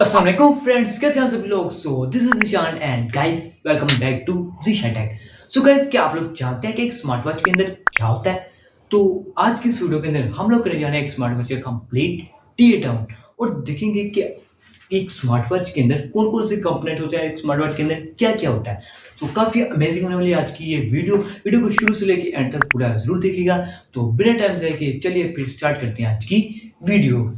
अस्सलाम वालेकुम फ्रेंड्स, कैसे हैं आप सभी लोग। This is Ishan and guys welcome back to जीशा टेक। गाइस, क्या आप लोग जानते हैं कि एक स्मार्ट वॉच के अंदर क्या होता है? तो आज की इस वीडियो के अंदर हम लोग करने जा रहे हैं एक स्मार्ट वॉच का कंप्लीट टीयर डाउन और देखेंगे कि एक स्मार्ट वॉच के अंदर कौन कौन से कंपोनेंट होते हैं, एक स्मार्ट वॉच के अंदर क्या क्या होता है। काफ़ी अमेजिंग होने वाली है आज की ये वीडियो को शुरू से लेकर एंड तक पूरा जरूर देखिएगा। तो बिना टाइम जाए के चलिए फिर स्टार्ट करते हैं आज की वीडियो।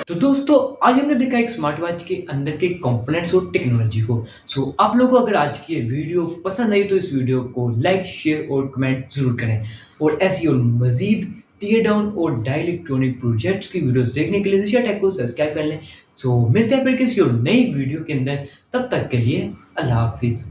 तो दोस्तों, आज हमने देखा एक स्मार्ट वॉच के अंदर के कंपोनेंट्स और टेक्नोलॉजी को। आप लोगों को अगर आज की ये वीडियो पसंद आई तो इस वीडियो को लाइक, शेयर और कमेंट जरूर करें और ऐसी और मजीद टीयर डाउन और डाई इलेक्ट्रॉनिक प्रोजेक्ट्स की वीडियोस देखने के लिए दिशा टेक को सब्सक्राइब कर लें। मिलते हैं फिर किसी और नई वीडियो के अंदर, तब तक के लिए अल्लाह हाफिज।